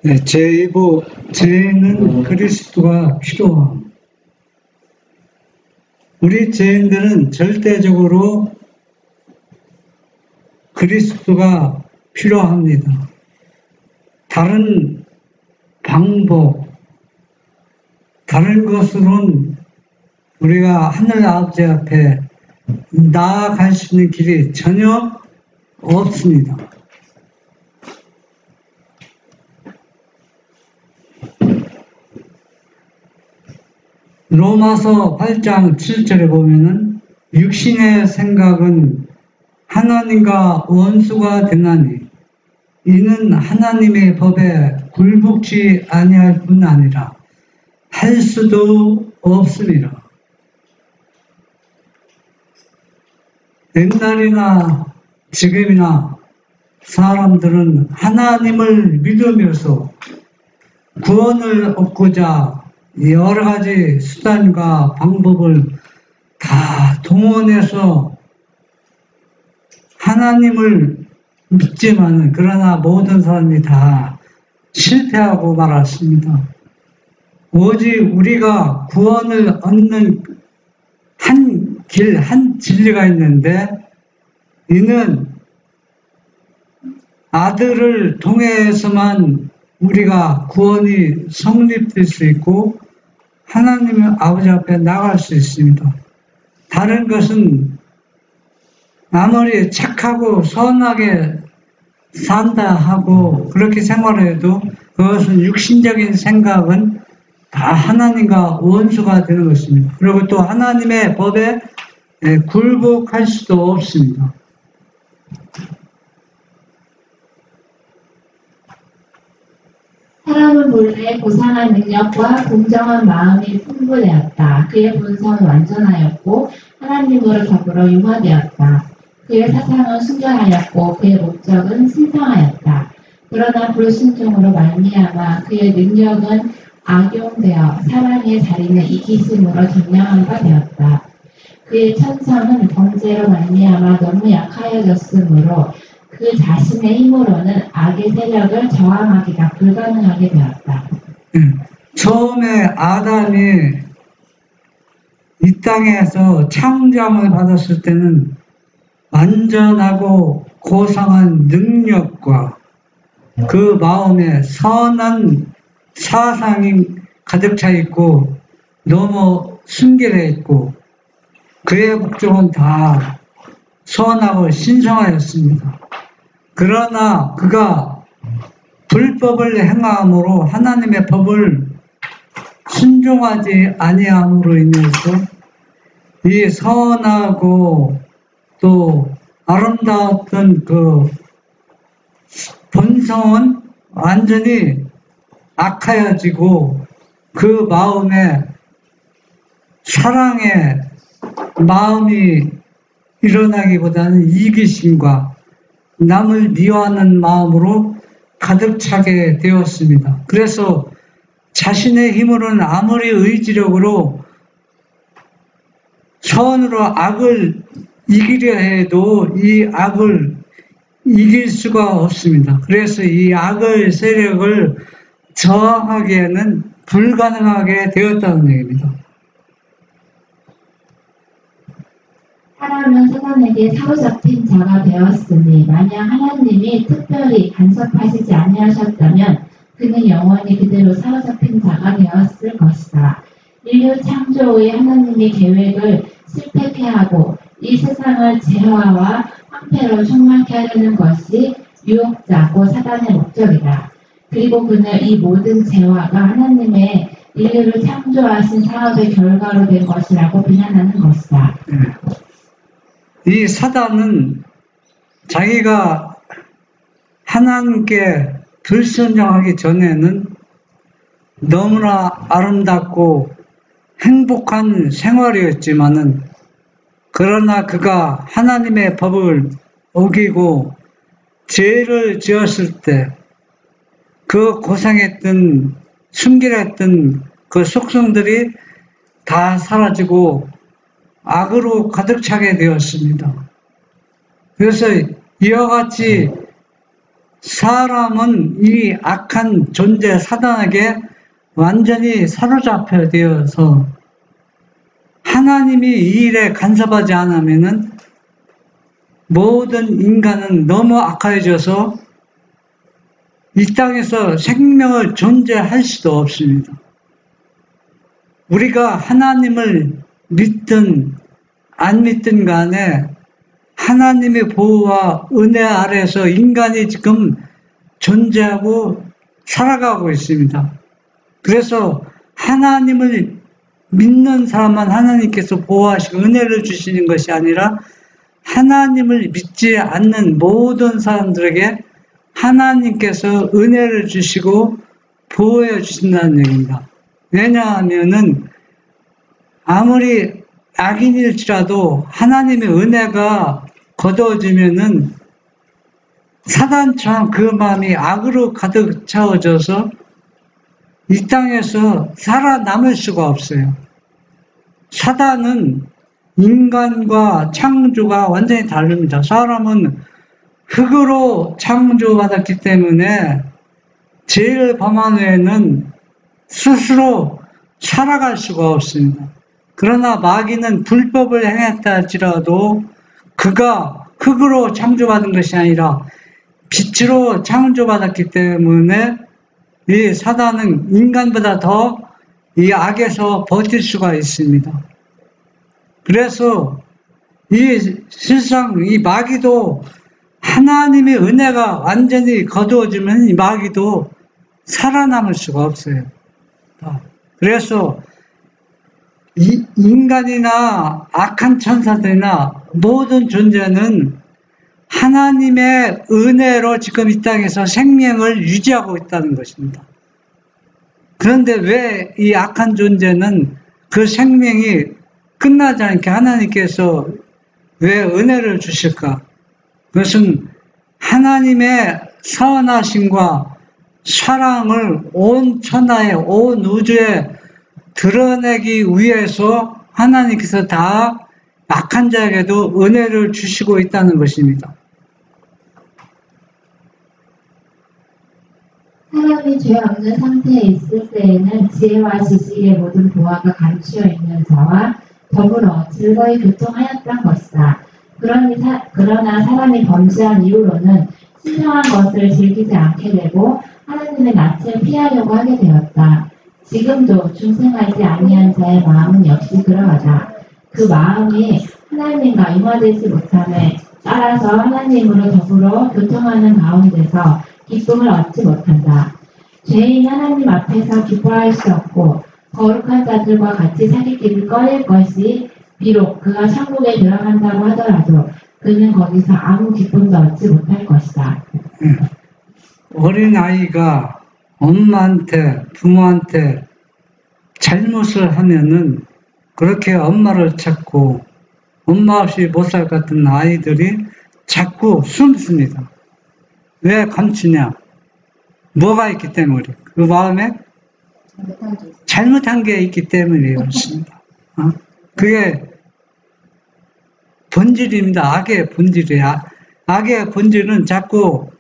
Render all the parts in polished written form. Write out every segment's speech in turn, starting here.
네, 제2부 죄인은 그리스도가 필요함. 우리 죄인들은 절대적으로 그리스도가 필요합니다. 다른 방법, 다른 것으로는 우리가 하늘 아버지 앞에 나아갈 수 있는 길이 전혀 없습니다. 로마서 8장 7절에 보면은 육신의 생각은 하나님과 원수가 되나니 이는 하나님의 법에 굴복지 아니할 뿐 아니라 할 수도 없습니다. 옛날이나 지금이나 사람들은 하나님을 믿으면서 구원을 얻고자 여러 가지 수단과 방법을 다 동원해서 하나님을 믿지만 그러나 모든 사람이 다 실패하고 말았습니다. 오직 우리가 구원을 얻는 한 길, 한 진리가 있는데 이는 아들을 통해서만 우리가 구원이 성립될 수 있고 하나님의 아버지 앞에 나갈 수 있습니다. 다른 것은 아무리 착하고 선하게 산다 하고 그렇게 생활해도 그것은 육신적인 생각은 다 하나님과 원수가 되는 것입니다. 그리고 또 하나님의 법에 굴복할 수도 없습니다. 사람은 본래 고상한 능력과 공정한 마음이 풍부되었다. 그의 본성은 완전하였고 하나님으로 더불어 융화되었다. 그의 사상은 순결하였고 그의 목적은 신성하였다. 그러나 불순종으로 말미암아 그의 능력은 악용되어 사랑의 자리는 이기심으로 점령한 바 되었다. 그의 천성은 범죄로 말미암아 너무 약하여졌으므로 그 자신의 힘으로는 악의 세력을 저항하기가 불가능하게 되었다. 처음에 아담이 이 땅에서 창조함을 받았을 때는 완전하고 고상한 능력과 그 마음에 선한 사상이 가득 차 있고 너무 순결해 있고 그의 목적은 다 선하고 신성하였습니다. 그러나 그가 불법을 행함으로 하나님의 법을 순종하지 아니함으로 인해서 이 선하고 또 아름다웠던 그 본성은 완전히 악하여지고 그 마음에 사랑의 마음이 일어나기보다는 이기심과 남을 미워하는 마음으로 가득 차게 되었습니다. 그래서 자신의 힘으로는 아무리 의지력으로 선으로 악을 이기려 해도 이 악을 이길 수가 없습니다. 그래서 이 악의 세력을 저항하기에는 불가능하게 되었다는 얘기입니다. 사람은 사단에게 사로잡힌 자가 되었으니 만약 하나님이 특별히 간섭하시지 아니하셨다면 그는 영원히 그대로 사로잡힌 자가 되었을 것이다. 인류 창조 후에 하나님의 계획을 실패케 하고 이 세상을 재화와 황폐로 충만케 하려는 것이 유혹자 곧 사단의 목적이다. 그리고 그는 이 모든 재화가 하나님의 인류를 창조하신 사업의 결과로 된 것이라고 비난하는 것이다. 이 사단은 자기가 하나님께 불순종하기 전에는 너무나 아름답고 행복한 생활이었지만은, 그러나 그가 하나님의 법을 어기고 죄를 지었을 때 그 고생했던, 순결했던 그 속성들이 다 사라지고 악으로 가득 차게 되었습니다. 그래서 이와 같이 사람은 이 악한 존재 사단에게 완전히 사로잡혀 되어서 하나님이 이 일에 간섭하지 않으면은 모든 인간은 너무 악해져서 이 땅에서 생명을 존재할 수도 없습니다. 우리가 하나님을 믿든 안 믿든 간에 하나님의 보호와 은혜 아래에서 인간이 지금 존재하고 살아가고 있습니다. 그래서 하나님을 믿는 사람만 하나님께서 보호하시고 은혜를 주시는 것이 아니라 하나님을 믿지 않는 모든 사람들에게 하나님께서 은혜를 주시고 보호해 주신다는 얘기입니다. 왜냐하면은 아무리 악인일지라도 하나님의 은혜가 거두어지면은 사단처럼 그 마음이 악으로 가득 채워져서 이 땅에서 살아남을 수가 없어요. 사단은 인간과 창조가 완전히 다릅니다. 사람은 흙으로 창조받았기 때문에 죄를 범한 후에는 스스로 살아갈 수가 없습니다. 그러나 마귀는 불법을 행했다 할지라도 그가 흙으로 창조받은 것이 아니라 빛으로 창조받았기 때문에 이 사단은 인간보다 더 이 악에서 버틸 수가 있습니다. 그래서 이 실상 이 마귀도 하나님의 은혜가 완전히 거두어지면 이 마귀도 살아남을 수가 없어요. 그래서 이 인간이나 악한 천사들이나 모든 존재는 하나님의 은혜로 지금 이 땅에서 생명을 유지하고 있다는 것입니다. 그런데 왜 이 악한 존재는 그 생명이 끝나지 않게 하나님께서 왜 은혜를 주실까? 그것은 하나님의 선하심과 사랑을 온 천하에, 온 우주에 드러내기 위해서 하나님께서 다 악한 자에게도 은혜를 주시고 있다는 것입니다. 사람이 죄 없는 상태에 있을 때에는 지혜와 지식의 모든 보화가 감추어 있는 자와 더불어 즐거이 교통하였던 것이다. 그러나 사람이 범죄한 이후로는 신성한 것을 즐기지 않게 되고 하나님의 낯을 피하려고 하게 되었다. 지금도 중생하지 아니한 자의 마음은 역시 그러하다. 그 마음이 하나님과 융화되지 못함에 따라서 하나님으로 더불어 교통하는 가운데서 기쁨을 얻지 못한다. 죄인 하나님 앞에서 기뻐할 수 없고 거룩한 자들과 같이 사귀기를 꺼릴 것이 비록 그가 천국에 들어간다고 하더라도 그는 거기서 아무 기쁨도 얻지 못할 것이다. 어린아이가 엄마한테, 부모한테 잘못을 하면은 그렇게 엄마를 찾고 엄마 없이 못 살 것 같은 아이들이 자꾸 숨습니다. 왜 감추냐? 뭐가 있기 때문에, 그 마음에 잘못한 게 있기 때문에 그렇습니다. 그게 본질입니다. 악의 본질이야. 악의 본질은 자꾸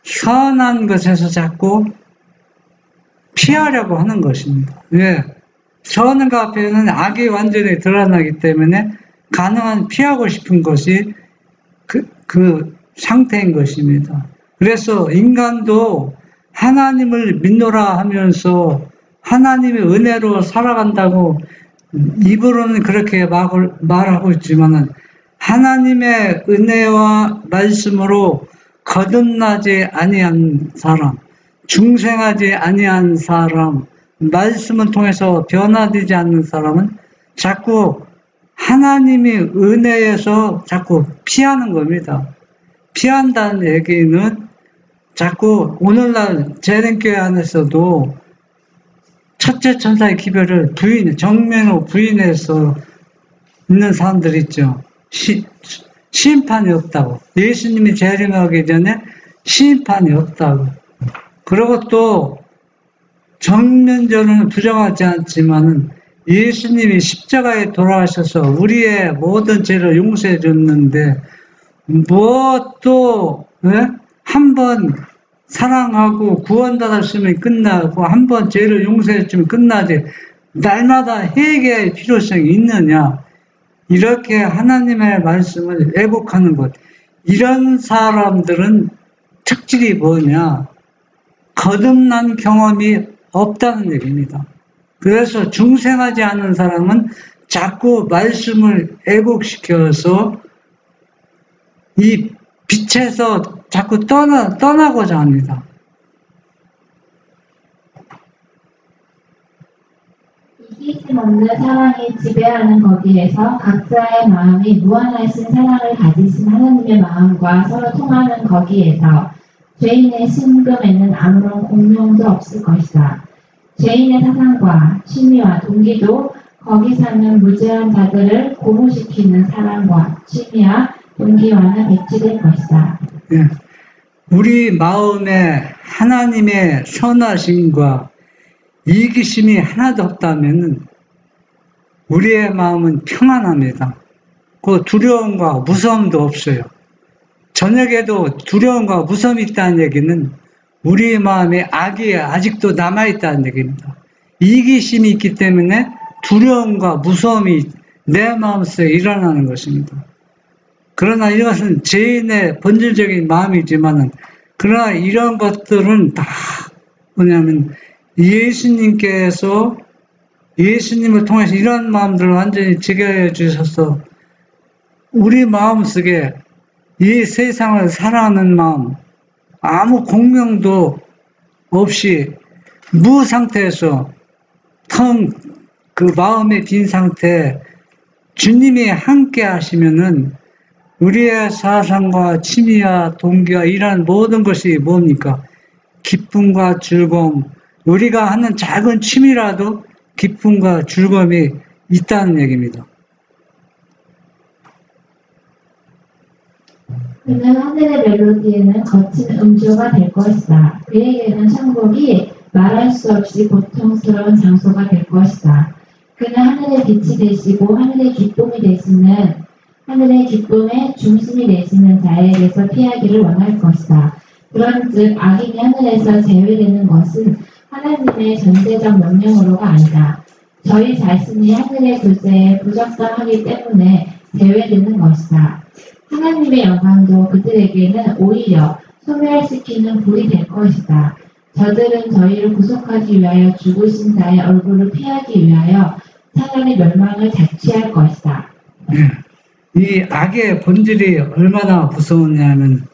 선한 것에서 자꾸 피하려고 하는 것입니다. 왜? 선한 것 앞에는 악이 완전히 드러나기 때문에 가능한 피하고 싶은 것이 그 상태인 것입니다. 그래서 인간도 하나님을 믿노라 하면서 하나님의 은혜로 살아간다고 입으로는 그렇게 말하고 있지만은 하나님의 은혜와 말씀으로 거듭나지 아니한 사람, 중생하지 아니한 사람, 말씀을 통해서 변화되지 않는 사람은 자꾸 하나님의 은혜에서 자꾸 피하는 겁니다. 피한다는 얘기는 자꾸 오늘날 재림교회 안에서도 첫째 천사의 기별을 정면으로 부인해서 있는 사람들 있죠. 심판이 없다고. 예수님이 재림하기 전에 심판이 없다고. 그리고 또 정면적으로는 부정하지 않지만은 예수님이 십자가에 돌아가셔서 우리의 모든 죄를 용서해 줬는데 뭐 또 한 번 사랑하고 구원받았으면 끝나고 한 번 죄를 용서해 주면 끝나지 날마다 회개의 필요성이 있느냐, 이렇게 하나님의 말씀을 왜곡하는 것. 이런 사람들은 특질이 뭐냐, 거듭난 경험이 없다는 얘기입니다. 그래서 중생하지 않은 사람은 자꾸 말씀을 왜곡시켜서 이 빛에서 자꾸 떠나고자 합니다. 이기심 없는 사랑이 지배하는 거기에서 각자의 마음이 무한하신 사랑을 가지신 하나님의 마음과 서로 통하는 거기에서 죄인의 심금에는 아무런 공명도 없을 것이다. 죄인의 사상과 취미와 동기도 거기 사는 무죄한 자들을 고무시키는 사랑과 취미와 동기와는 배치될 것이다. 예. 우리 마음에 하나님의 선하심과 이기심이 하나도 없다면 우리의 마음은 평안합니다. 그 두려움과 무서움도 없어요. 저녁에도 두려움과 무서움이 있다는 얘기는 우리 마음에 악이 아직도 남아있다는 얘기입니다. 이기심이 있기 때문에 두려움과 무서움이 내 마음속에 일어나는 것입니다. 그러나 이것은 죄인의 본질적인 마음이지만은, 그러나 이런 것들은 다 뭐냐면 예수님께서 예수님을 통해서 이런 마음들을 완전히 지켜해 주셔서 우리 마음속에 이 세상을 사랑하는 마음, 아무 공명도 없이 무 상태에서 텅 그 마음의 빈 상태, 주님이 함께 하시면은 우리의 사상과 취미와 동기와 이러한 모든 것이 뭡니까? 기쁨과 즐거움, 우리가 하는 작은 취미라도 기쁨과 즐거움이 있다는 얘기입니다. 그는 하늘의 멜로디에는 거친 음조가 될 것이다. 그에게는 천국이 말할 수 없이 고통스러운 장소가 될 것이다. 그는 하늘의 빛이 되시고 하늘의 기쁨이 되시는, 하늘의 기쁨의 중심이 되시는 자에게서 피하기를 원할 것이다. 그런즉 악인이 하늘에서 제외되는 것은 하나님의 전제적 명령으로가 아니다. 저희 자신이 하늘의 교제에 부적당하기 때문에 제외되는 것이다. 하나님의 영광도 그들에게는 오히려 소멸시키는 불이 될 것이다. 저들은 저희를 구속하기 위하여 죽으신 자의 얼굴을 피하기 위하여 차라리 멸망을 자취할 것이다. 이 악의 본질이 얼마나 무서웠냐면,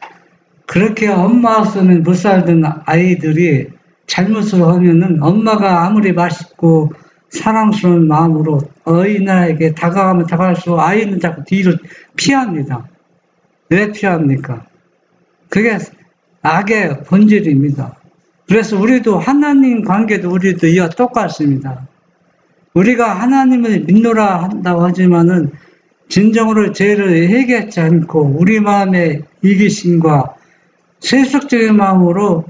그렇게 엄마 없으면 못 살던 아이들이 잘못을 하면은 엄마가 아무리 맛있고 사랑스러운 마음으로 어린아이에게 다가가면 다가갈수록 아이는 자꾸 뒤로 피합니다. 왜 피합니까? 그게 악의 본질입니다. 그래서 우리도 하나님 관계도 우리도 이와 똑같습니다. 우리가 하나님을 믿노라 한다고 하지만은 진정으로 죄를 회개하지 않고 우리 마음의 이기심과 세속적인 마음으로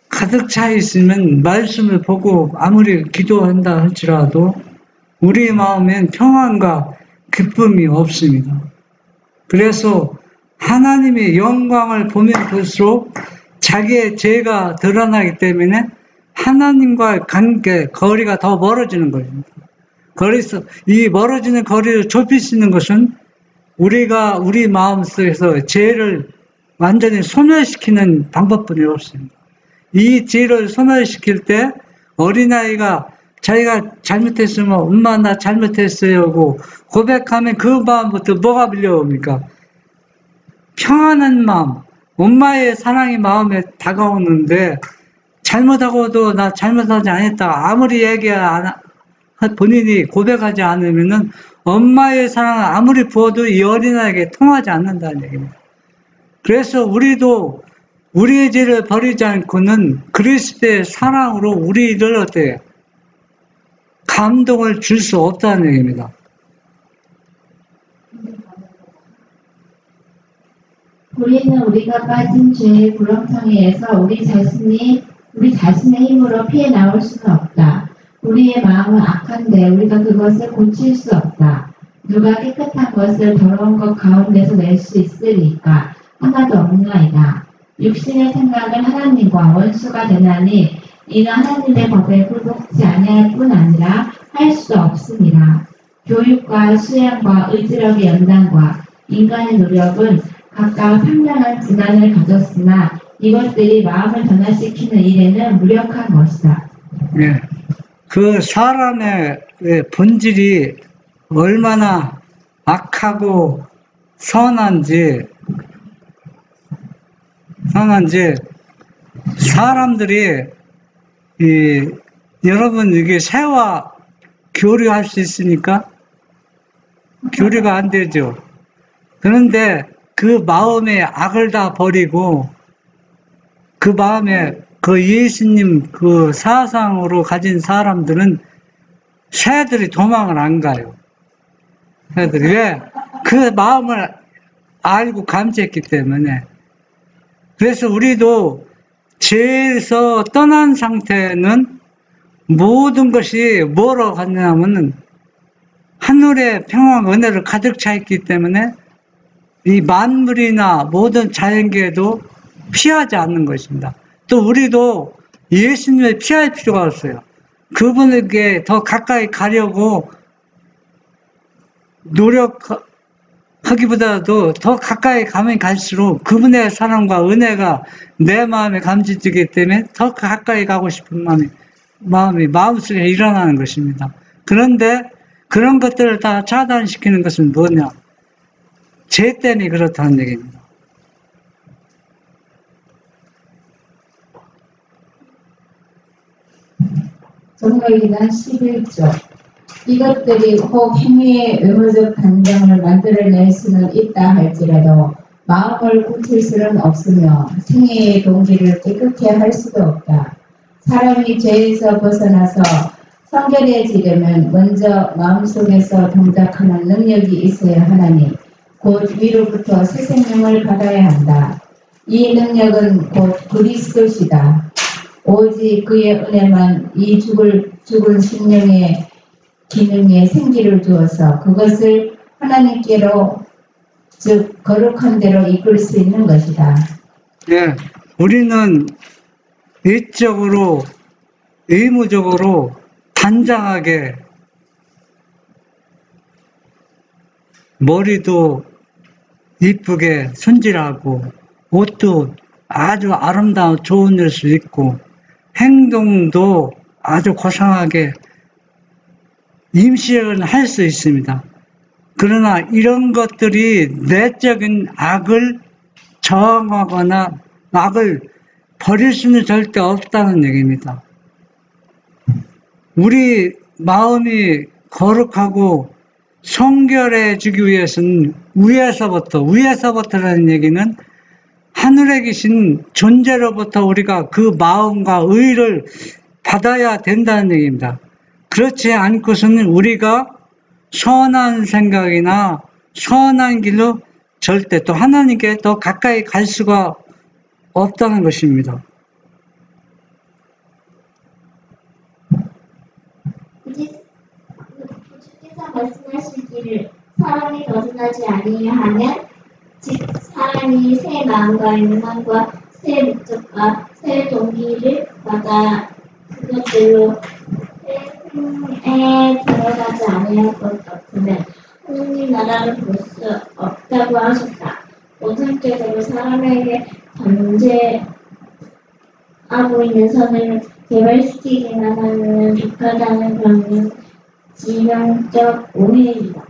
가득 차 있으면 말씀을 보고 아무리 기도한다 할지라도 우리 마음엔 평안과 기쁨이 없습니다. 그래서 하나님의 영광을 보면 볼수록 자기의 죄가 드러나기 때문에 하나님과의 관계, 거리가 더 멀어지는 것입니다. 그래서 이 멀어지는 거리를 좁힐 수 있는 것은 우리가 우리 마음속에서 죄를 완전히 소멸시키는 방법뿐이 없습니다. 이 죄를 소멸시킬 때 어린아이가 자기가 잘못했으면 엄마 나 잘못했어요 하고 고백하면 그 마음부터 뭐가 밀려옵니까? 평안한 마음, 엄마의 사랑이 마음에 다가오는데 잘못하고도 나 잘못하지 않았다. 아무리 본인이 고백하지 않으면은 엄마의 사랑을 아무리 부어도 이 어린아이에게 통하지 않는다는 얘기입니다. 그래서 우리도 우리의 죄를 버리지 않고는 그리스도의 사랑으로 우리를 어때요? 감동을 줄 수 없다는 얘기입니다. 우리는 우리가 빠진 죄의 구렁텅이에서 우리 자신의 힘으로 피해 나올 수는 없다. 우리의 마음은 악한데 우리가 그것을 고칠 수 없다. 누가 깨끗한 것을 더러운 것 가운데서 낼 수 있으리까? 하나도 없나이다. 육신의 생각은 하나님과 원수가 되나니 이는 하나님의 법에 굴복지 아니할 뿐 아니라 할 수도 없습니다. 교육과 수양과 의지력의 연단과 인간의 노력은 각각 상당한 분한을 가졌으나 이것들이 마음을 변화시키는 일에는 무력한 것이다. 예. 그 사람의 본질이 얼마나 악하고 선한지 사람들이 여러분 이게 새와 교류할 수 있으니까 교류가 안 되죠. 그런데 그 마음의 악을 다 버리고 그 마음에 그 예수님 그 사상으로 가진 사람들은 새들이 도망을 안 가요. 새들이 왜? 그 마음을 알고 감지했기 때문에. 그래서 우리도 죄에서 떠난 상태는 모든 것이 뭐로 갔냐면은 하늘의 평화와 은혜를 가득 차 있기 때문에 이 만물이나 모든 자연계에도 피하지 않는 것입니다. 또 우리도 예수님을 피할 필요가 없어요. 그분에게 더 가까이 가려고 노력하기보다도 더 가까이 가면 갈수록 그분의 사랑과 은혜가 내 마음에 감지되기 때문에 더 가까이 가고 싶은 마음이 마음속에 일어나는 것입니다. 그런데 그런 것들을 다 차단시키는 것은 뭐냐? 죄 때문에 그렇다는 얘기입니다. 정로기간 11조 이것들이 혹 행위의 의무적 감정을 만들어낼 수는 있다 할지라도 마음을 고칠 수는 없으며 생애의 동기를 깨끗게 할 수도 없다. 사람이 죄에서 벗어나서 성결해지려면 먼저 마음속에서 동작하는 능력이 있어야 하나니 곧 위로부터 새 생명을 받아야 한다. 이 능력은 곧 그리스도시다. 오직 그의 은혜만 이 죽은 심령의 기능에 생기를 주어서 그것을 하나님께로 즉 거룩한 대로 이끌 수 있는 것이다. 예, 우리는 일적으로 의무적으로 단장하게 머리도 이쁘게 손질하고 옷도 아주 아름다운 좋은 옷을 입고 행동도 아주 고상하게 임시행을 할 수 있습니다. 그러나 이런 것들이 내적인 악을 저항하거나 악을 버릴 수는 절대 없다는 얘기입니다. 우리 마음이 거룩하고 성결해지기 위해서는 위에서부터라는 얘기는 하늘에 계신 존재로부터 우리가 그 마음과 의를 받아야 된다는 얘기입니다. 그렇지 않고서는 우리가 선한 생각이나 선한 길로 절대 또 하나님께 더 가까이 갈 수가 없다는 것입니다. 주께서 말씀하시기를 사람이 거듭나지 아니하면 즉 사람이 새 마음과 욕망과 새 목적과 새 동기를 받아 그것들로 생에 들어가지 아니할 것 같으면 하나님 나라를 볼 수 없다고 하셨다. 모순죄대로 사람에게 범죄하고 있는 선을 개발시키기만 하면 좋다는 그런 지명적 오해이다.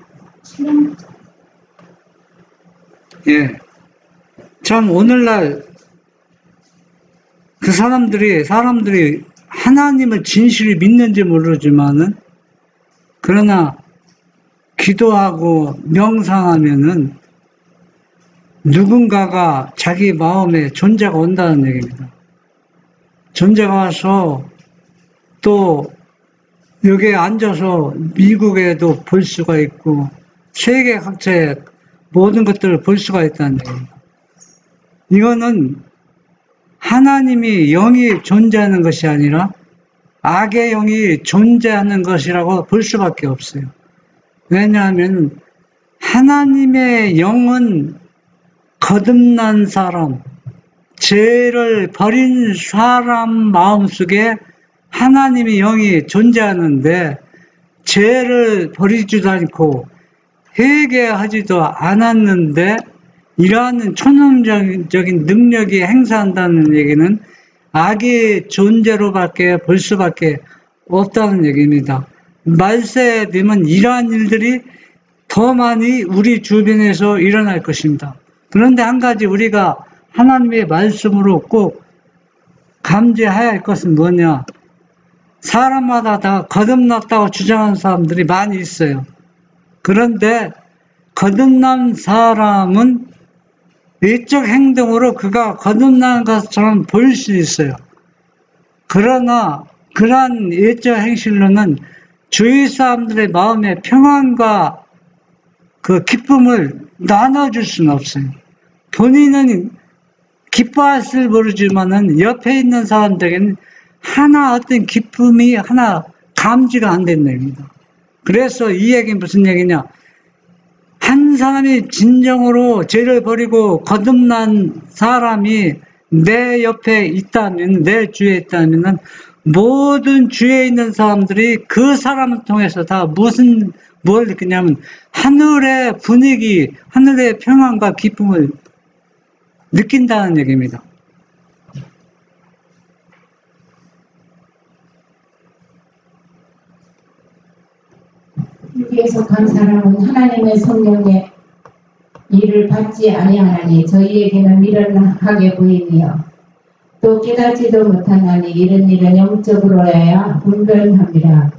예. 참, 오늘날, 그 사람들이 하나님을 진실히 믿는지 모르지만은, 그러나 기도하고 명상하면은 누군가가 자기 마음에 존재가 온다는 얘기입니다. 존재가 와서 또 여기에 앉아서 미국에도 볼 수가 있고 세계 각처의 모든 것들을 볼 수가 있다는 얘기입니다. 이거는 하나님이 영이 존재하는 것이 아니라 악의 영이 존재하는 것이라고 볼 수밖에 없어요. 왜냐하면 하나님의 영은 거듭난 사람, 죄를 버린 사람 마음속에 하나님의 영이 존재하는데 죄를 버리지도 않고 회개하지도 않았는데 이러한 천연적인 능력이 행사한다는 얘기는 악의 존재로밖에 볼 수밖에 없다는 얘기입니다. 말세에 되면 이러한 일들이 더 많이 우리 주변에서 일어날 것입니다. 그런데 한 가지 우리가 하나님의 말씀으로 꼭 감지해야 할 것은 뭐냐? 사람마다 다 거듭났다고 주장하는 사람들이 많이 있어요. 그런데 거듭난 사람은 외적 행동으로 그가 거듭난 것처럼 보일 수 있어요. 그러나 그러한 외적 행실로는 주위 사람들의 마음의 평안과 그 기쁨을 나눠줄 수는 없어요. 본인은 기뻐할지 모르지만은 옆에 있는 사람들에게는 하나 어떤 기쁨이 하나 감지가 안 된다 입니다. 그래서 이 얘기는 무슨 얘기냐? 한 사람이 진정으로 죄를 버리고 거듭난 사람이 내 옆에 있다면, 내 주위에 있다면 모든 주위에 있는 사람들이 그 사람을 통해서 다 뭘 느끼냐면 하늘의 분위기, 하늘의 평안과 기쁨을 느낀다는 얘기입니다. 육에 속한 사람은 하나님의 성령의 일을 받지 아니하나니 저희에게는 미련하게 보이니요 또 깨닫지도 못하나니 이런 일은 영적으로야 분별합니다.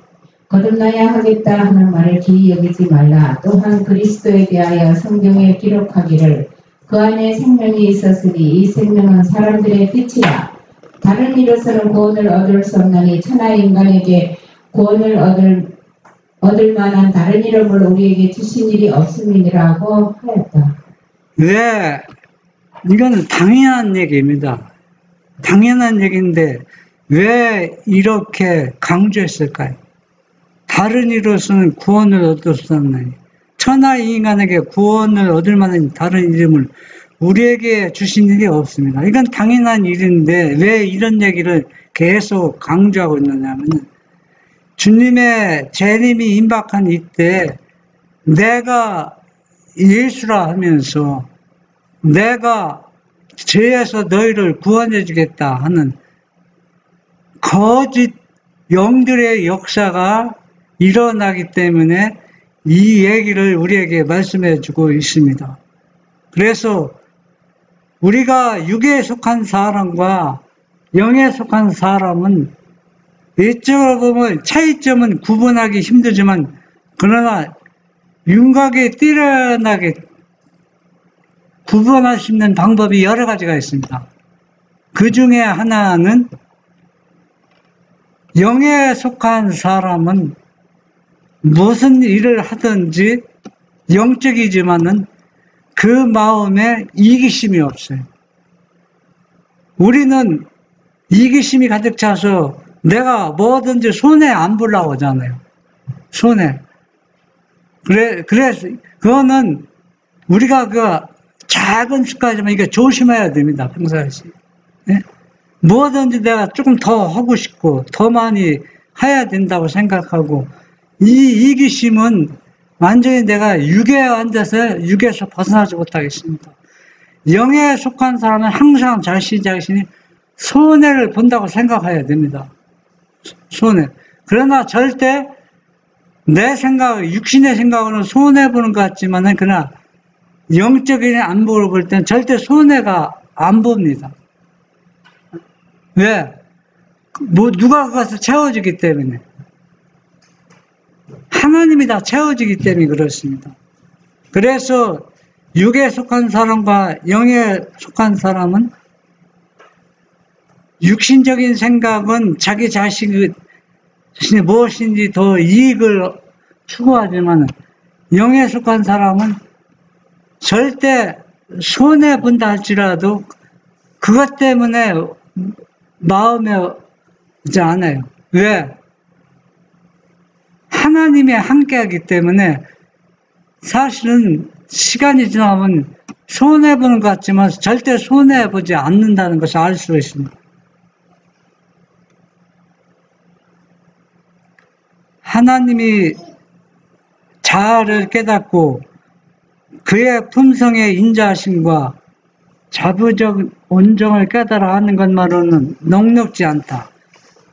거듭나야 하겠다 하는 말을 기이 여기지 말라. 또한 그리스도에 대하여 성경에 기록하기를 그 안에 생명이 있었으니 이 생명은 사람들의 빛이라. 다른 이로서는 구원을 얻을 수 없나니 천하의 인간에게 구원을 얻을 만한 다른 이름을 우리에게 주신 일이 없음이라고 하였다. 왜? 이건 당연한 얘기입니다. 당연한 얘기인데 왜 이렇게 강조했을까요? 다른 이로서는 구원을 얻을 수 없나니 천하의 인간에게 구원을 얻을 만한 다른 이름을 우리에게 주신 일이 없습니다. 이건 당연한 일인데 왜 이런 얘기를 계속 강조하고 있느냐면 주님의 재림이 임박한 이때 내가 예수라 하면서 내가 죄에서 너희를 구원해 주겠다 하는 거짓 영들의 역사가 일어나기 때문에 이 얘기를 우리에게 말씀해 주고 있습니다. 그래서 우리가 육에 속한 사람과 영에 속한 사람은 외적으로 보면 차이점은 구분하기 힘들지만 그러나 윤곽에 뛰어나게 구분할 수 있는 방법이 여러 가지가 있습니다. 그 중에 하나는 영에 속한 사람은 무슨 일을 하든지 영적이지만은 그 마음에 이기심이 없어요. 우리는 이기심이 가득 차서 내가 뭐든지 손해 안 보려고 하잖아요. 손해. 그래서 그거는 우리가 그 작은 습관이지만 이게 조심해야 됩니다. 평상시. 네? 뭐든지 내가 조금 더 하고 싶고 더 많이 해야 된다고 생각하고 이 이기심은 완전히 내가 육에 앉아서 육에서 벗어나지 못하겠습니다. 영에 속한 사람은 항상 자신이 손해를 본다고 생각해야 됩니다. 손해. 그러나 절대 내 생각, 육신의 생각으로는 손해보는 것 같지만은 그러나 영적인 안목을 볼 때는 절대 손해가 안 봅니다. 왜? 뭐 누가 그것을 채워주기 때문에. 하나님이 다 채워주기 때문에 그렇습니다. 그래서 육에 속한 사람과 영에 속한 사람은 육신적인 생각은 자기 자신이 무엇인지 더 이익을 추구하지만 영에 속한 사람은 절대 손해본다 할지라도 그것 때문에 마음에 오지 않아요. 왜? 하나님이 함께하기 때문에 사실은 시간이 지나면 손해보는 것 같지만 절대 손해보지 않는다는 것을 알 수 있습니다. 하나님이 자아를 깨닫고 그의 품성의 인자하심과 자부적 온정을 깨달아 하는 것만으로는 넉넉지 않다.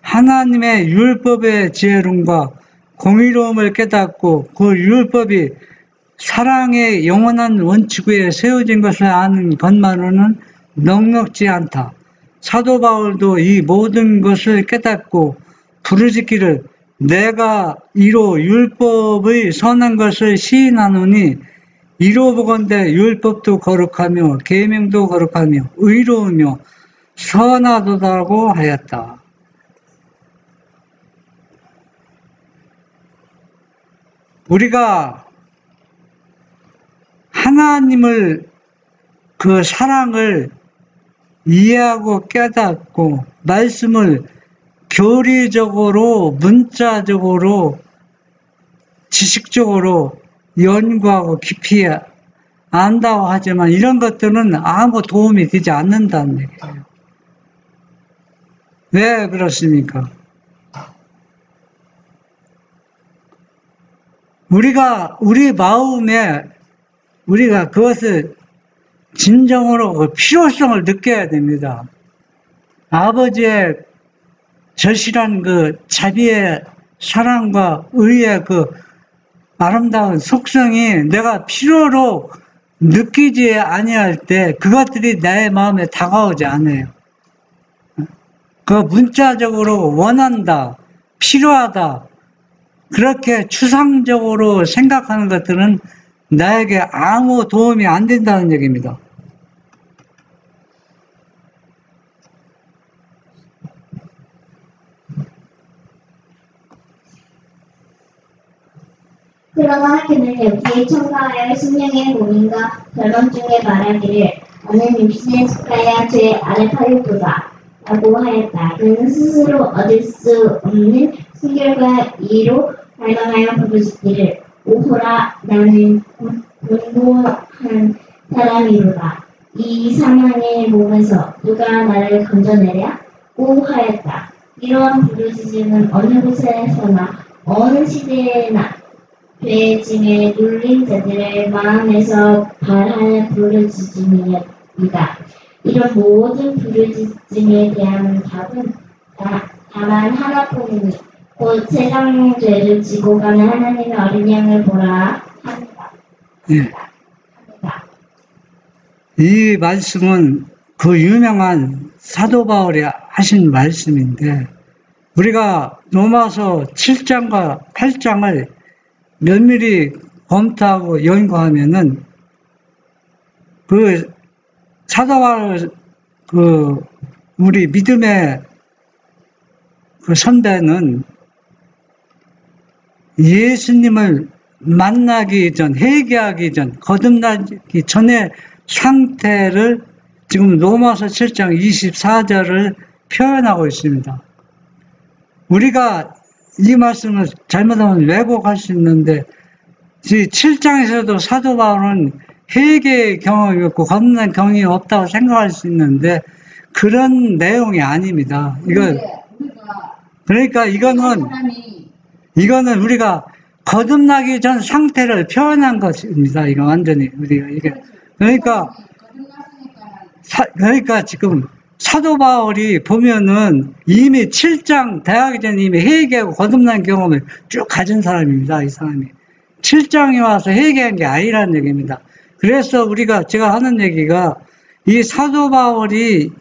하나님의 율법의 지혜로움과 공의로움을 깨닫고 그 율법이 사랑의 영원한 원칙 위에 세워진 것을 아는 것만으로는 넉넉지 않다. 사도 바울도 이 모든 것을 깨닫고 부르짖기를 내가 이로 율법의 선한 것을 시인하노니 이로 보건대 율법도 거룩하며 계명도 거룩하며 의로우며 선하도다고 하였다. 우리가 하나님을 그 사랑을 이해하고 깨닫고 말씀을 교리적으로 문자적으로 지식적으로 연구하고 깊이 안다고 하지만 이런 것들은 아무 도움이 되지 않는다는 얘기예요. 왜 그렇습니까? 우리 마음에 우리가 그것을 진정으로 그 필요성을 느껴야 됩니다. 아버지의 절실한 그 자비의 사랑과 의의 그 아름다운 속성이 내가 필요로 느끼지 아니할 때 그것들이 내 마음에 다가오지 않아요. 그 문자적으로 원한다, 필요하다, 그렇게 추상적으로 생각하는 것들은 나에게 아무 도움이 안 된다는 얘기입니다. 그러나 하기는 여기에 첨가하여 심령의 고민과 결론 중에 말하기를 나는 육신에 속하여 죄 아래 팔리도다 라고 하였다. 그는 스스로 얻을 수 없는 순결과 이로 발광하여 부르짖기를 오호라 나는 곤고한 사람이로다. 이 사망의 몸에서 누가 나를 건져내랴?고 하였다. 이러한 부르짖음은 어느 곳에서나 어느 시대에나 죄짐에 눌린 자들의 마음에서 발하는 부르짖음이다. 이런 모든 부르짖음에 대한 답은 다만 하나뿐이니 곧 세상 죄를 지고 가는 하나님의 어린 양을 보라 합니다. 이 말씀은 그 유명한 사도 바울이 하신 말씀인데 우리가 로마서 7장과 8장을 면밀히 검토하고 연구하면은 그 사도 바울 그 우리 믿음의 그 선배는 예수님을 만나기 전, 회개하기 전, 거듭나기 전의 상태를 지금 로마서 7장 24절을 표현하고 있습니다. 우리가 이 말씀을 잘못하면 왜곡할 수 있는데 7장에서도 사도 바울은 회개의 경험이 없고 거듭난 경험이 없다고 생각할 수 있는데 그런 내용이 아닙니다. 그러니까 이거는 우리가 거듭나기 전 상태를 표현한 것입니다. 이거 완전히 우리가 이게 그러니까 지금 사도 바울이 보면은 이미 7장 대하기 전에 이미 회개하고 거듭난 경험을 쭉 가진 사람입니다. 이 사람이 7장에 와서 회개한 게 아니라는 얘기입니다. 그래서 제가 하는 얘기가 이 사도 바울이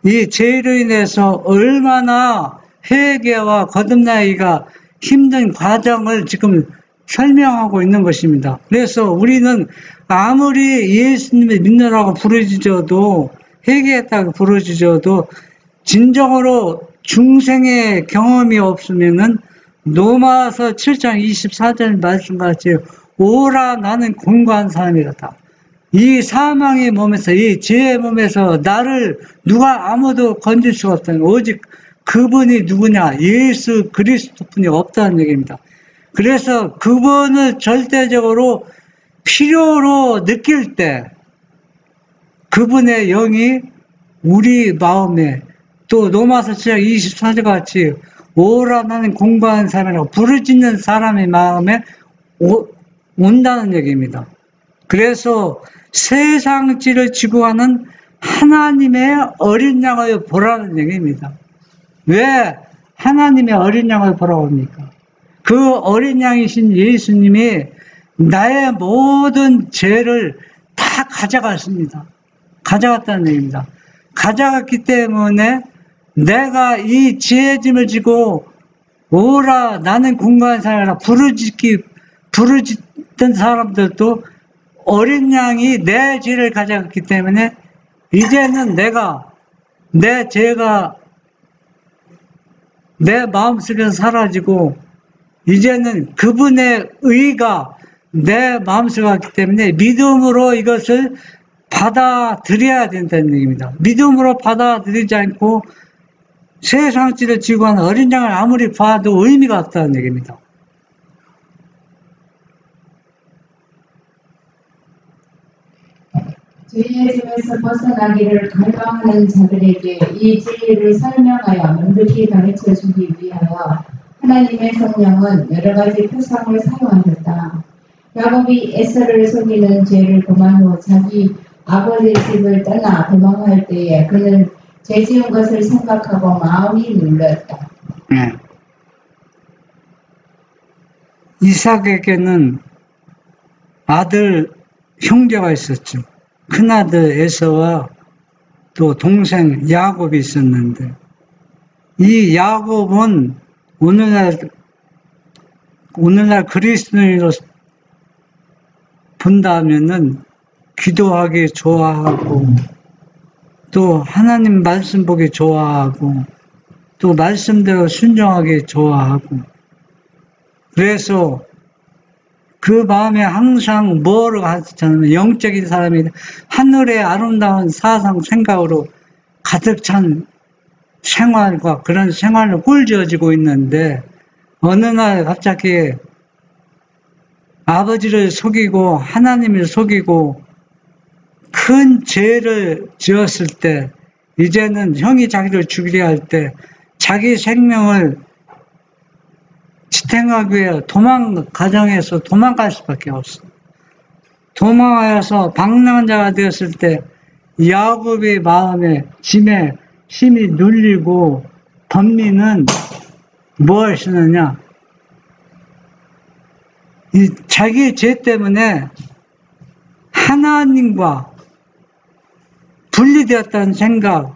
이 죄로 인해서 얼마나 회개와 거듭나기가 힘든 과정을 지금 설명하고 있는 것입니다. 그래서 우리는 아무리 예수님을 믿느라고 부르짖어도, 회개했다고 부르짖어도 진정으로 중생의 경험이 없으면은 로마서 7장 24절 말씀같이 오라 나는 공고한 사람이라다. 이 사망의 몸에서, 이 죄의 몸에서 나를 누가 아무도 건질 수가 없다는, 오직 그분이 누구냐? 예수 그리스도뿐이 없다는 얘기입니다. 그래서 그분을 절대적으로 필요로 느낄 때 그분의 영이 우리 마음에, 또 로마서 7장 24절 같이 오라 나는 공고한 사람이라고 부르짖는 사람의 마음에 온다는 얘기입니다. 그래서 세상지를 지고 가는 하나님의 어린 양을 보라는 얘기입니다. 왜 하나님의 어린 양을 보라고 합니까? 그 어린 양이신 예수님이 나의 모든 죄를 다 가져갔습니다. 가져갔다는 얘기입니다. 가져갔기 때문에 내가 이 죄의 짐을 지고 오라 나는 공고한 사람이라 부르짖던 사람들도 어린 양이 내 죄를 가져갔기 때문에 이제는 내가 내 죄가 내 마음속에서 사라지고 이제는 그분의 의가 내 마음속에 왔기 때문에 믿음으로 이것을 받아들여야 된다는 얘기입니다. 믿음으로 받아들이지 않고 세상지를 지고 하는 어린 양을 아무리 봐도 의미가 없다는 얘기입니다. 죄의 짐에서 벗어나기를 갈망하는 자들에게 이 진리를 설명하여 명백히 가르쳐 주기 위하여 하나님의 성령은 여러 가지 표상을 사용하셨다. 야곱이 에서를 속이는 죄를 범한 후 자기 아버지의 집을 떠나 도망할 때에 그는 죄 지은 것을 생각하고 마음이 눌렸다. 네. 이삭에게는 아들 형제가 있었죠. 큰아들 에서와 또 동생 야곱이 있었는데, 이 야곱은 오늘날 그리스도인으로 본다면은 기도하기 좋아하고, 또 하나님 말씀 보기 좋아하고, 또 말씀대로 순종하기 좋아하고, 그래서 그 마음에 항상 뭐를 가졌잖아요. 영적인 사람이 하늘의 아름다운 사상 생각으로 가득 찬 생활과 그런 생활로 꿀지어지고 있는데, 어느 날 갑자기 아버지를 속이고 하나님을 속이고 큰 죄를 지었을 때, 이제는 형이 자기를 죽이려 할 때 자기 생명을 지탱하기 위해 가정에서 도망갈 수밖에 없어. 도망하여서 방랑자가 되었을 때 야곱의 마음에 짐에 힘이 눌리고 범민은 무엇을 쓰느냐? 이 자기 죄 때문에 하나님과 분리되었다는 생각,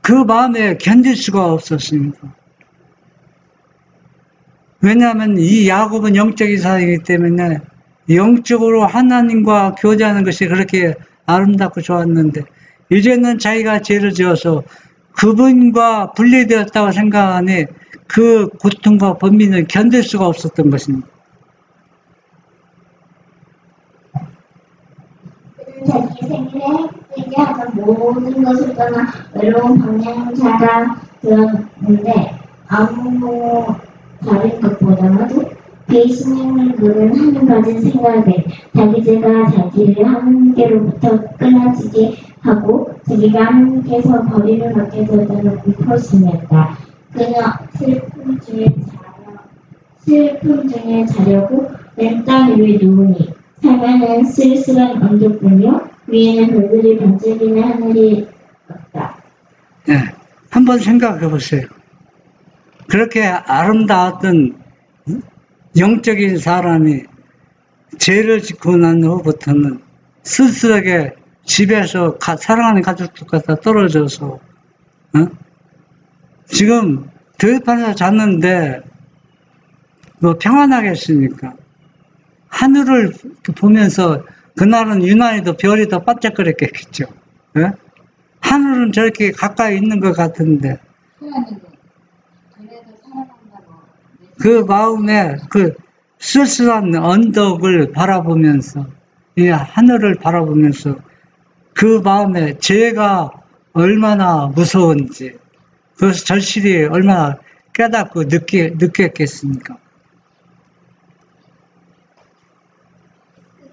그 마음에 견딜 수가 없었습니다. 왜냐하면 이 야곱은 영적인 사람이기 때문에 영적으로 하나님과 교제하는 것이 그렇게 아름답고 좋았는데, 이제는 자기가 죄를 지어서 그분과 분리되었다고 생각하니 그 고통과 범민을 견딜 수가 없었던 것입니다. 자기 생일에 회개하는 모든 것을 떠나 외로운 방향자가 되었는데, 아무 다른 것보다도 배신을 그는 하는 가진 생각에 자기 죄가 자기를 하나님께로부터 끊어지게 하고 자기가 하나님께서 버림을 받게 되었다는 공포심이었다. 그는 슬픔 중에 자려고 맨 땅 위에 누우니 삶에는 쓸쓸한 언덕뿐이요 위에는 별들이 반짝이는 하늘이 없다. 네, 한번 생각해 보세요. 그렇게 아름다웠던 영적인 사람이 죄를 짓고 난 후부터는 쓸쓸하게 집에서 사랑하는 가족들과 다 떨어져서, 어? 지금 들판에서 잤는데 뭐 평안하겠습니까? 하늘을 보면서 그날은 유난히도 별이 더 반짝거렸겠죠. 예? 하늘은 저렇게 가까이 있는 것 같은데 그 마음에 그 쓸쓸한 언덕을 바라보면서 이 하늘을 바라보면서 그 마음에 죄가 얼마나 무서운지 그것을 절실히 얼마나 깨닫고 느꼈겠습니까?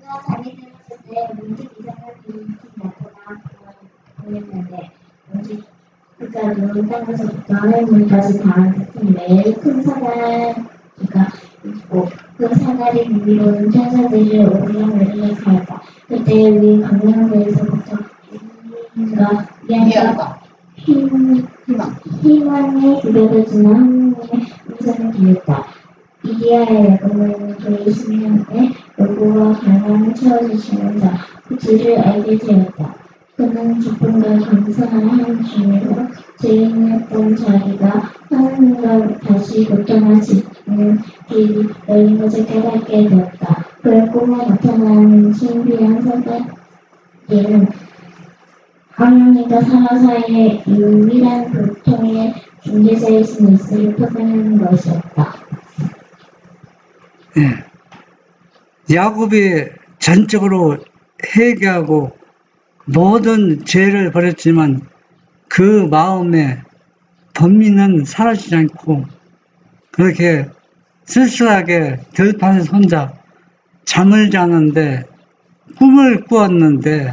그가 잠이 들었을 때 문득 이상한 빛이 나타나 보였는데 그가 누운 땅에서부터 하늘문까지 닿은 매일 큰 사다리가 있고 그 사다리 위로는 천사들이 오르락내리락 하였다. 그때 위 광명대에서부터 미안과 희망의 기별을 지나 하나님의 음성을 들렸다. 이리하여 야곱은 그의 심령에 요구와 갈망을 채워주시는 자 그들을 알게 되었다. 그는 기쁨과 감사한 중으로 죄인이었던 자기가 하나님과 다시 교통하시는 길이 열린 것을 깨닫게 되었다. 그의 꿈에 나타나는 신비한 사다리는 하나님과 사람 사이의 유일한 교통의 중재자이신 예수를 표현하는 것이었다. 야곱이 전적으로 회개하고 모든 죄를 버렸지만 그 마음에 번민은 사라지지 않고 그렇게 쓸쓸하게 들판에서 혼자 잠을 자는데 꿈을 꾸었는데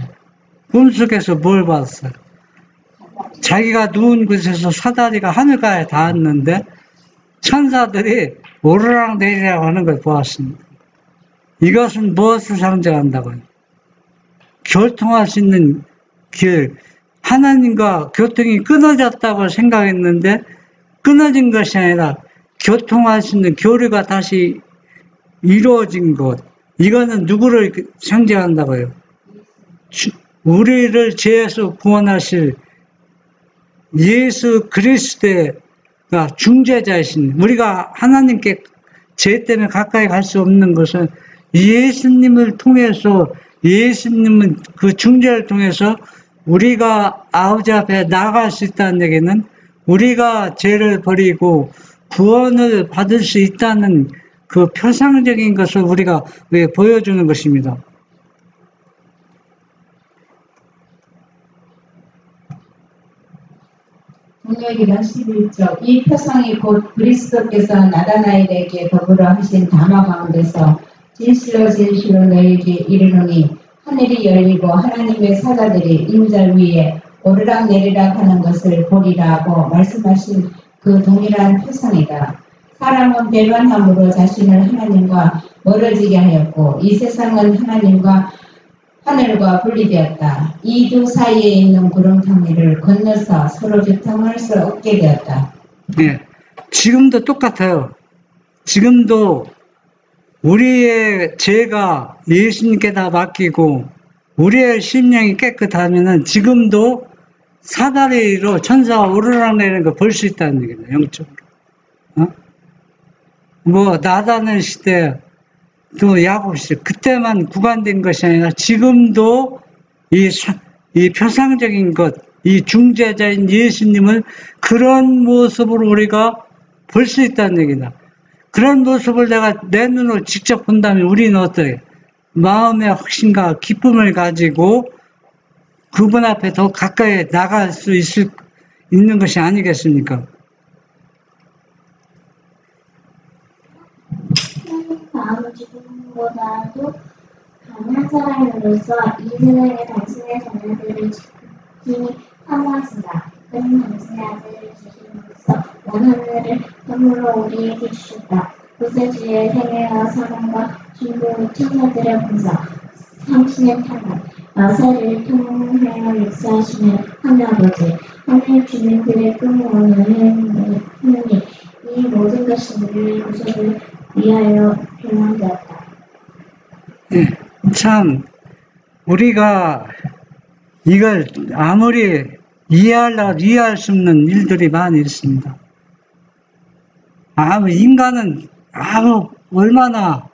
꿈속에서 뭘 봤어요? 자기가 누운 곳에서 사다리가 하늘가에 닿았는데 천사들이 오르락내리락 하는 걸 보았습니다. 이것은 무엇을 상징한다고요? 교통할 수 있는 길, 하나님과 교통이 끊어졌다고 생각했는데 끊어진 것이 아니라 교통할 수 있는 교류가 다시 이루어진 것. 이거는 누구를 상징한다고요? 우리를 죄에서 구원하실 예수 그리스도가 중재자이신, 우리가 하나님께 죄 때문에 가까이 갈 수 없는 것은 예수님을 통해서, 예수님은 그 중재를 통해서 우리가 아버지 앞에 나아갈 수 있다는 얘기는 우리가 죄를 버리고 구원을 받을 수 있다는 그 표상적인 것을 우리가 보여주는 것입니다. 동역이란 11절 이 표상이 곧 그리스도께서 나다나엘에게 더불어 하신 담화 가운데서 진실로 진실로 너희에게 이르노니 하늘이 열리고 하나님의 사자들이 인자 위에 오르락내리락 하는 것을 보리라고 말씀하신 그 동일한 표상이다. 사람은 배반함으로 자신을 하나님과 멀어지게 하였고 이 세상은 하나님과 하늘과 분리되었다. 이 두 사이에 있는 구름텅이를 건너서 서로 교통할 수 없게 되었다. 네, 지금도 똑같아요. 지금도 우리의 죄가 예수님께 다 맡기고 우리의 심령이 깨끗하면은 지금도 사다리로 천사가 오르락내리는 거 볼 수 있다는 얘기다. 영적으로. 뭐 나다넬 시대 또 야곱 시대 그때만 구간된 것이 아니라 지금도 이 표상적인 것, 이 중재자인 예수님을 그런 모습으로 우리가 볼 수 있다는 얘기다. 그런 모습을 내가 내 눈으로 직접 본다면 우리는 어때요? 마음의 확신과 기쁨을 가지고 그분 앞에 더 가까이 나갈 수 있는 것이 아니겠습니까? 다음 기쁨보다도 강한 사람으로서 이 세상의 당신의 자녀들을 지킴이 사모하신다. 그는 당신의 아들을 주심으로써 원하늘을 선물로 우리에게 주셨다. 구세주의 생애와 사랑과 중고 천사들의 봉사, 당신의 탄압, 마사를 통하여 역사하시는 하나아버지, 하늘 주민들의 꿈을 하느니 이 모든 것이 우리의 구속을 위하여 변환되었다. 참 우리가 이걸 아무리 이해할 수 없는 일들이 많이 있습니다. 인간은 얼마나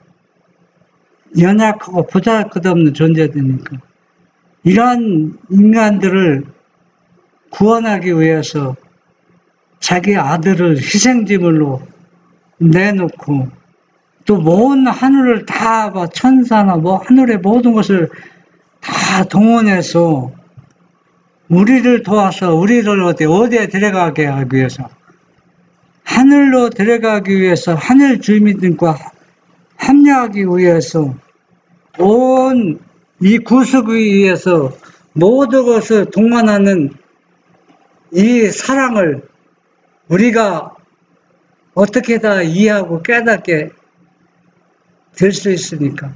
연약하고 보잘것없는 존재들입니까? 이러한 인간들을 구원하기 위해서 자기 아들을 희생제물로 내놓고 또 온 하늘을 다 천사나 하늘의 모든 것을 다 동원해서 우리를 도와서 우리를 어디에 데려가게 하기 위해서 하늘로 데려가기 위해서 하늘 주민들과 합류하기 위해서 온 이 구속을 위해서 모든 것을 동원하는 이 사랑을 우리가 어떻게 다 이해하고 깨닫게 될 수 있습니까?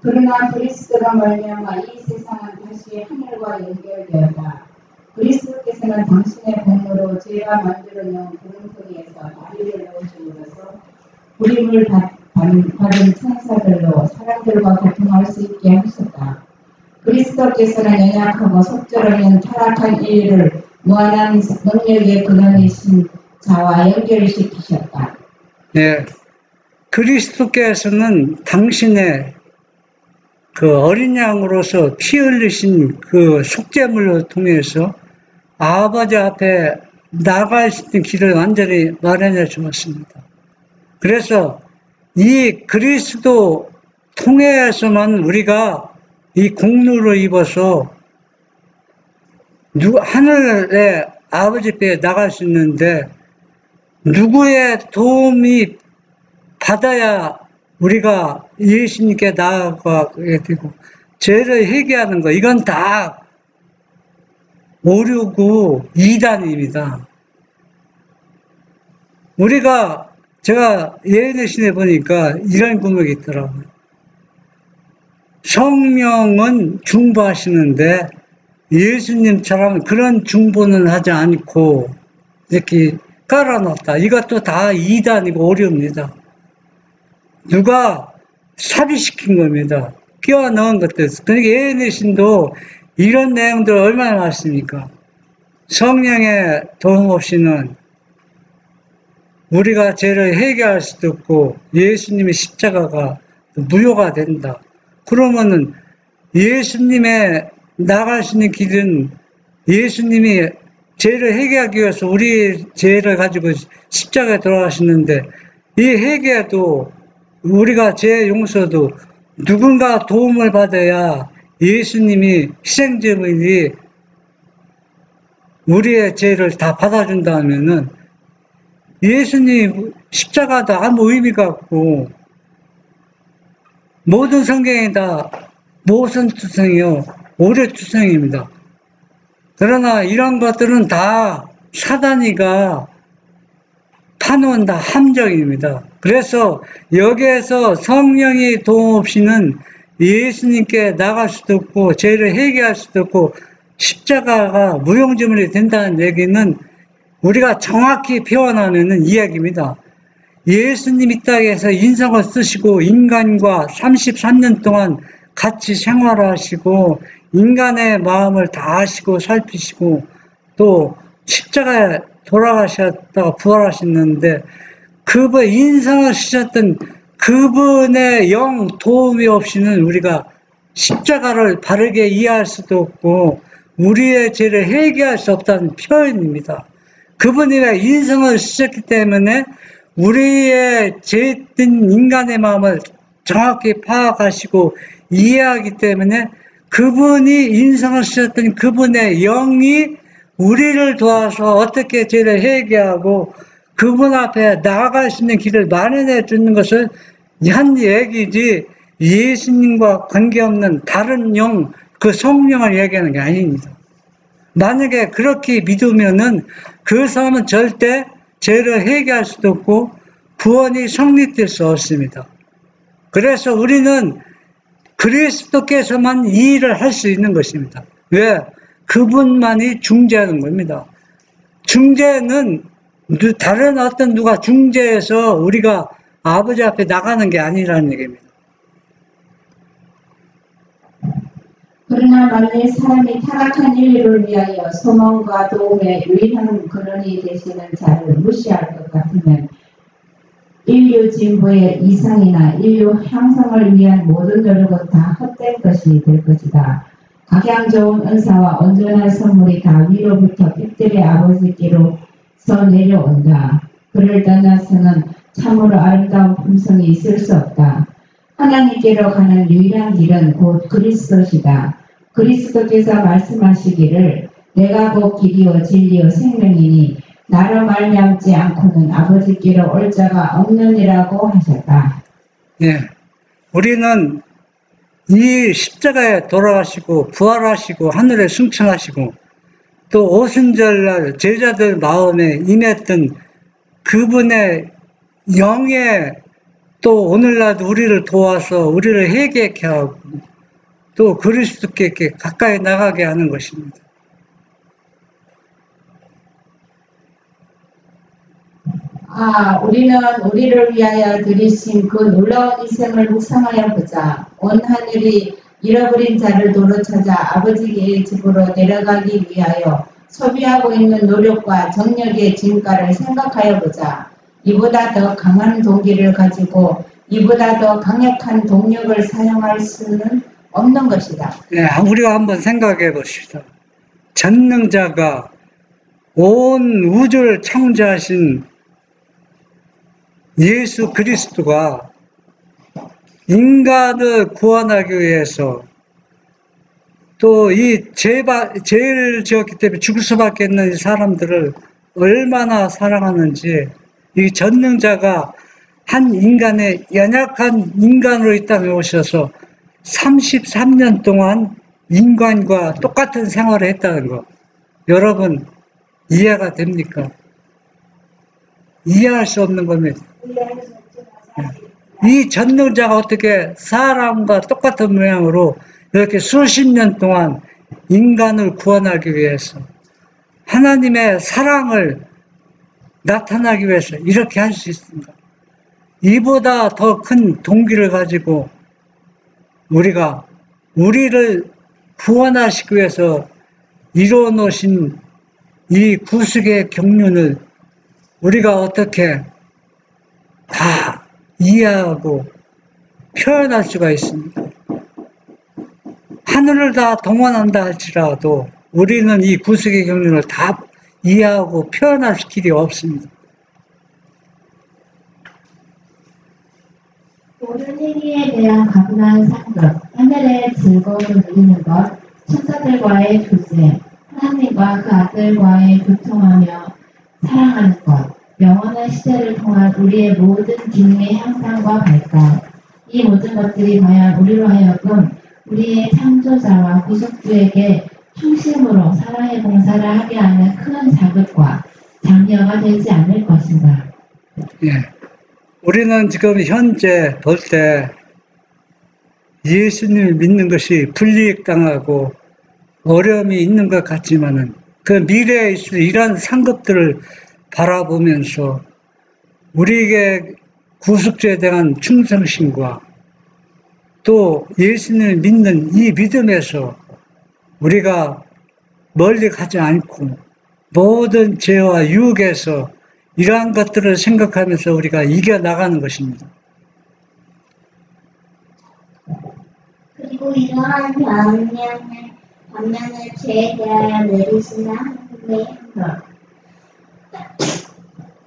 그러나 그리스도로 말미암아 이 세상은 다시 하늘과 연결되었다. 그리스도께서는 당신의 공으로 죄가 만들어놓은 구름통에서 다리를 넣으심으로써 우림을 받은 천사들로 사람들과 교통할 수 있게 하셨다. 그리스도께서는 연약하고 속절없는 타락한 인류를 무한한 능력의 근원이신 자와 연결시키셨다. 네, 그리스도께서는 당신의 그 어린 양으로서 피 흘리신 그 속죄물을 통해서 아버지 앞에 나갈 수 있는 길을 완전히 마련해 주었습니다. 그래서 이 그리스도 통해서만 우리가 이 공로를 입어서 하늘의 아버지 앞에 나갈 수 있는데 누구의 도움이 받아야 우리가 예수님께 나아가게 되고 죄를 회개하는 거 이건 다 오류고 이단입니다. 제가 예언의 신에 보니까 이런 구목이 있더라고요. 성령은 중보하시는데 예수님처럼 그런 중보는 하지 않고 이렇게 깔아놨다. 이것도 다 이단이고 오류입니다. 누가 삽입시킨 겁니다. 끼워 넣은 것들. 그러니까 예언의 신도 이런 내용들 얼마나 많습니까? 성령의 도움 없이는 우리가 죄를 회개할 수도 없고 예수님의 십자가가 무효가 된다. 그러면은 예수님의 나갈 수 있는 길은 예수님이 죄를 회개하기 위해서 우리 죄를 가지고 십자가에 돌아가시는데 이 회개도 우리가 죄 용서도 누군가 도움을 받아야 예수님이 희생제물이 우리의 죄를 다 받아준다 하면은 예수님 십자가도 아무 의미가 없고 모든 성경이 다 모선투성이요 오류투성입니다. 그러나 이런 것들은 다 사단이가 파놓은 다 함정입니다. 그래서 여기에서 성령이 도움 없이는 예수님께 나갈 수도 없고 죄를 회개할 수도 없고 십자가가 무용지물이 된다는 얘기는 우리가 정확히 표현하는 이야기입니다. 예수님 이 땅에서 인성을 쓰시고 인간과 33년 동안 같이 생활하시고 인간의 마음을 다 아시고 살피시고 또 십자가에 돌아가셨다가 부활하셨는데 그분 인성을 쓰셨던 그분의 영 도움이 없이는 우리가 십자가를 바르게 이해할 수도 없고 우리의 죄를 회개할 수 없다는 표현입니다. 그분이 인성을 쓰셨기 때문에 우리의 죄된 인간의 마음을 정확히 파악하시고 이해하기 때문에 그분이 인성을 쓰셨던 그분의 영이 우리를 도와서 어떻게 죄를 회개하고 그분 앞에 나아갈 수 있는 길을 마련해 주는 것을 한 얘기지 예수님과 관계없는 다른 영, 그 성령을 얘기하는 게 아닙니다. 만약에 그렇게 믿으면은 그 사람은 절대 죄를 회개할 수도 없고 구원이 성립될 수 없습니다. 그래서 우리는 그리스도께서만 이 일을 할 수 있는 것입니다. 왜? 그분만이 중재하는 겁니다. 중재는 다른 어떤 누가 중재해서 우리가 아버지 앞에 나가는 게 아니라는 얘기입니다. 그러나 만일 사람이 타락한 인류를 위하여 소망과 도움의 유일한 근원이 되시는 자를 무시할 것 같으면 인류 진보의 이상이나 인류 향상을 위한 모든 노력은 다 헛된 것이 될 것이다. 각양 좋은 은사와 온전한 선물이 다 위로부터 빛들의 아버지께로서 내려온다. 그를 떠나서는 참으로 아름다운 품성이 있을 수 없다. 하나님께로 가는 유일한 길은 곧 그리스도시다. 그리스도께서 말씀하시기를 내가 곧 길이요 진리요 생명이니 나로 말미암지 않고는 아버지께로 올 자가 없느니라고 하셨다. 예. 우리는 이 십자가에 돌아가시고 부활하시고 하늘에 승천하시고 또 오순절날 제자들 마음에 임했던 그분의 영에 또 오늘날도 우리를 도와서 우리를 회개케 하고 또 그리스도께 가까이 나가게 하는 것입니다. 우리는 우리를 위하여 드리신 그 놀라운 인생을 묵상하여 보자. 온 하늘이 잃어버린 자를 도로 찾아 아버지의 집으로 내려가기 위하여 소비하고 있는 노력과 정력의 진가를 생각하여 보자. 이보다 더 강한 동기를 가지고 이보다 더 강력한 동력을 사용할 수는 없는 것이다. 네, 우리가 한번 생각해 봅시다. 전능자가 온 우주를 창조하신 예수 그리스도가 인간을 구원하기 위해서 또 이 죄를 지었기 때문에 죽을 수밖에 없는 이 사람들을 얼마나 사랑하는지 이 전능자가 한 인간의 연약한 인간으로 이 땅에 오셔서 33년 동안 인간과 똑같은 생활을 했다는 거 여러분 이해가 됩니까? 이해할 수 없는 겁니다. 이 전능자가 어떻게 사람과 똑같은 모양으로 이렇게 수십 년 동안 인간을 구원하기 위해서 하나님의 사랑을 나타나기 위해서 이렇게 할 수 있습니다. 이보다 더 큰 동기를 가지고 우리가 우리를 구원하시기 위해서 이루어 놓으신 이 구속의 경륜을 우리가 어떻게 다 이해하고 표현할 수가 있습니다. 하늘을 다 동원한다 할지라도 우리는 이 구속의 경륜을 다 이해하고 표현할 길이 없습니다. 모든 행위에 대한 가분한 상급, 하늘의 즐거움을 누리는 것, 천사들과의 교제, 하나님과 그 아들과의 교통하며 사랑하는 것, 영원한 시대를 통한 우리의 모든 기능의 향상과 발달, 이 모든 것들이 과연 우리로 하여금 우리의 창조자와 구속주에게 충심으로 사랑의 봉사를 하게 하는 큰 자극과 장려가 되지 않을 것인가. 예. 우리는 지금 현재 볼 때 예수님을 믿는 것이 불이익당하고 어려움이 있는 것 같지만은 그 미래에 있을 이러한 상급들을 바라보면서 우리에게 구속주에 대한 충성심과 또 예수님을 믿는 이 믿음에서 우리가 멀리 가지 않고 모든 죄와 유혹에서 이러한 것들을 생각하면서 우리가 이겨나가는 것입니다. 그리고 이러한 반면에 죄에 대하여 내리시는 하나님의 행동,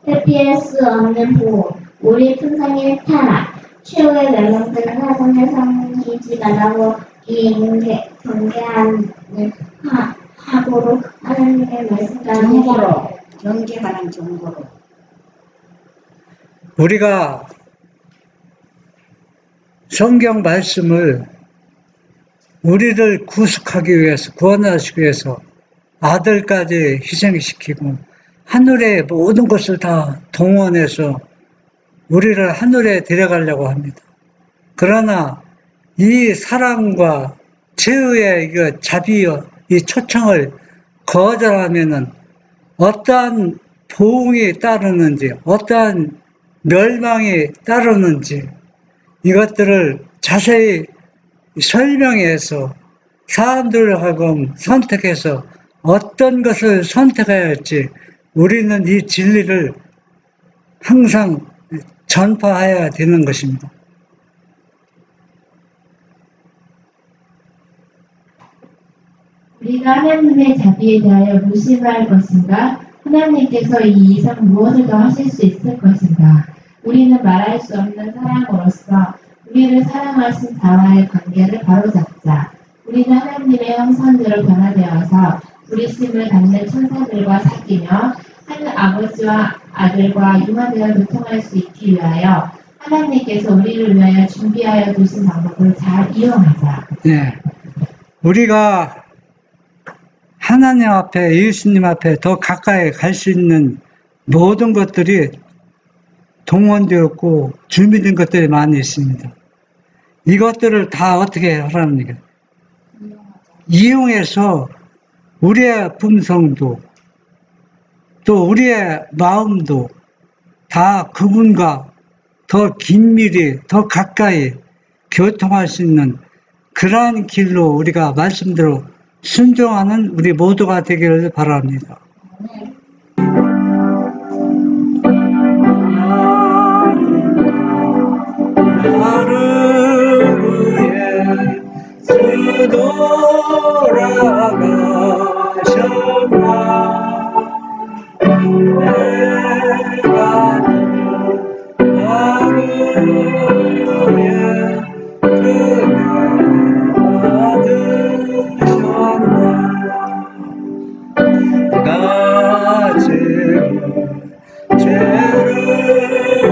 회피할 수 없는 보호, 우리 품성의 타락, 최후의 멸망되는 사상을 섬기지 말라고 경계하는 하고로 하나님의 말씀과 경계하는 정보로 우리가 성경 말씀을 우리를 구속하기 위해서 구원하시기 위해서 아들까지 희생시키고 하늘의 모든 것을 다 동원해서 우리를 하늘에 데려가려고 합니다. 그러나 이 사랑과 죄의 자비와 이 초청을 거절하면은 어떠한 보응이 따르는지 어떠한 멸망이 따르는지 이것들을 자세히 설명해서 사람들을 하여금 선택해서 어떤 것을 선택해야 할지 우리는 이 진리를 항상 전파해야 되는 것입니다. 우리가 하나님의 자비에 대하여 무심할 것인가? 하나님께서 이 이상 무엇을 더 하실 수 있을 것인가? 우리는 말할 수 없는 사랑으로서 우리를 사랑하신 자와의 관계를 바로잡자. 우리는 하나님의 형상대로 변화되어서 부르심을 받는 천사들과 사귀며 하늘 아버지와 아들과 융화되어 교통할 수 있기 위하여 하나님께서 우리를 위하여 준비하여 두신 방법을 잘 이용하자. 네. 우리가 하나님 앞에, 예수님 앞에 더 가까이 갈 수 있는 모든 것들이 동원되었고 준비된 것들이 많이 있습니다. 이것들을 다 어떻게 하라는 게 이용해서 우리의 품성도 또 우리의 마음도 다 그분과 더 긴밀히 더 가까이 교통할 수 있는 그러한 길로 우리가 말씀대로 순종하는 우리 모두가 되기를 바랍니다. 나를 위해 주 돌아가셨나 내가 나를 위해 내가 지은 죄를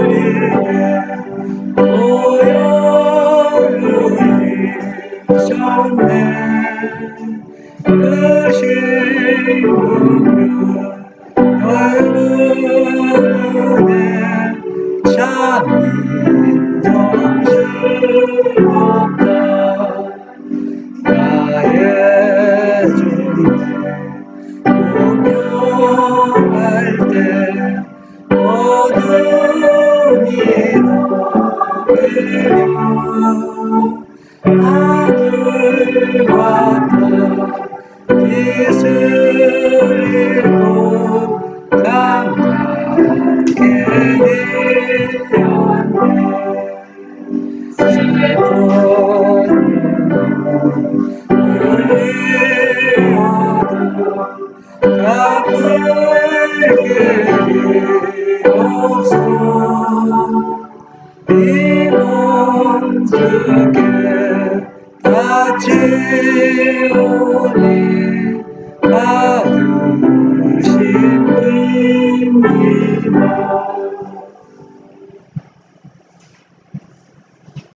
위해 보혈을 입으셨네 그 신부는 얼굴에 잠이 정신없다 나의 주님 공경할 때 어둠이 너그려 하늘 같은 빛을 잃고 감격게 되었네 슬픈 이몸주께 같이오니 받으십니다.